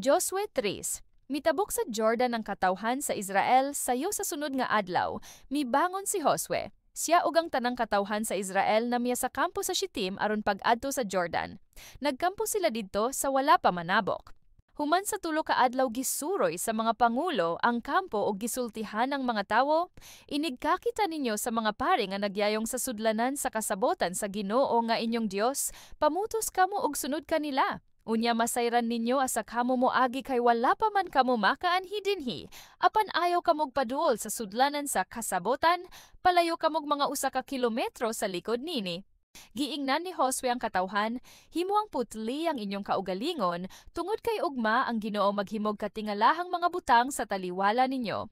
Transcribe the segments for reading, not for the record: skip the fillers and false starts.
Josue 3. Mitabok sa Jordan ang katawhan sa Israel sayo sa sunod nga adlaw, mibangon si Josue. Siya ug ang tanang katawhan sa Israel na miya sa kampo sa Shittim aron pag-adto sa Jordan. Nagkampo sila didto sa wala pa manabok. Human sa tulo ka adlaw gisuroy sa mga pangulo ang kampo ug gisultihan ng mga tawo, inigkakita ninyo sa mga pari nga nagyayong sa sudlanan sa kasabotan sa Ginoo nga inyong Dios, pamutos kamo ug sunod kanila. Unya masayran ninyo asa kamo moagi kay wala pa man kamo makaanhi dinhi. Apan ayaw kamog paduol sa sudlanan sa kasabotan, palayo kamog mga 1 kilometro sa likod nini. Giingnan ni Josue ang katawhan, himo ang putli ang inyong kaugalingon, tungod kay ugma ang Ginoo maghimog katingalahang mga butang sa taliwala ninyo.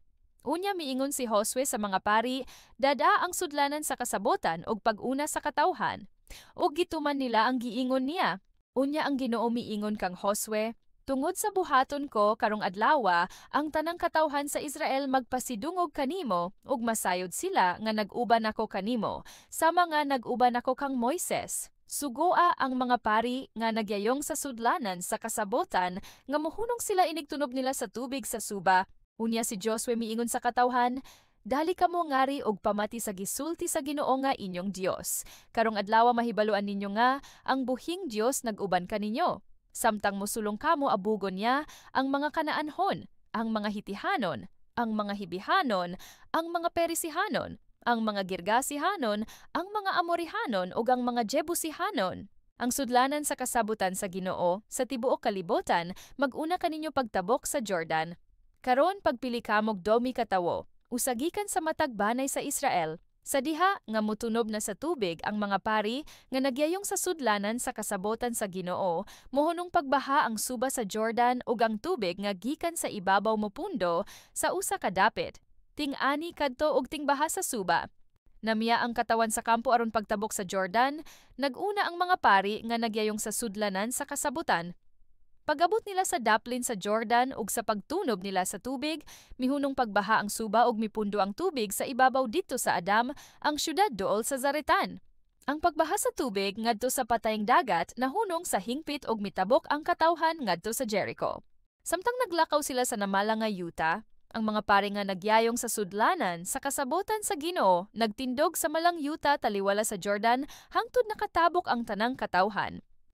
Unya miingon si Josue sa mga pari, dada ang sudlanan sa kasabotan ug pag-una sa katawhan. Ug gituman nila ang giingon niya. Unya ang Ginoo miingon kang Josue, tungod sa buhaton ko karong adlawa, ang tanang katawhan sa Israel magpasidungog kanimo ug masayod sila nga nag-uban ako kanimo, sama nga nag-uban ako kang Moises. Sugoa ang mga pari nga nagyayong sa sudlanan sa kasabotan nga mohunong sila inigtunob nila sa tubig sa suba. Unya si Josue miingon sa katawhan, dali kamo ngari og pamati sa gisulti sa Ginoo nga inyong Dios. Karong adlaw mahibaluan ninyo nga ang buhing Dios nag-uban kaninyo. Samtang mosulong kamo abugon niya ang mga Kanaanhon, ang mga Hitihanon, ang mga Hibihanon, ang mga Perisihanon, ang mga Girgasihanon, ang mga Amorihanon ug ang mga Jebusihanon. Ang sudlanan sa kasabutan sa Ginoo sa tibuok kalibotan mag-una kaninyo pagtabok sa Jordan. Karon pagpili kamog 2 katawo. Usagikan sa matag banay sa Israel, sa diha nga mutunob na sa tubig ang mga pari nga nagyayong sa sudlanan sa kasabotan sa Ginoo, mohunong pagbaha ang suba sa Jordan ug ang tubig nga gikan sa ibabaw mopundo sa usa ka dapit. Ting-ani kadto ug tingbaha sa suba. Namiya ang katawan sa kampo aron pagtabok sa Jordan, nag-una ang mga pari nga nagyayong sa sudlanan sa kasabutan. Pag-abot nila sa daplin sa Jordan ug sa pagtunob nila sa tubig, mihunong pagbaha ang suba ug mipundo ang tubig sa ibabaw didto sa Adam, ang syudad duol sa Zaretan. Ang pagbaha sa tubig ngadto sa patayng dagat nahunong sa hingpit ug mitabok ang katawhan ngadto sa Jericho. Samtang naglakaw sila sa namala nga yuta, ang mga pari nga nagyayong sa sudlanan sa kasabotan sa Ginoo nagtindog sa malang yuta taliwala sa Jordan hangtod nakatabok ang tanang katawhan.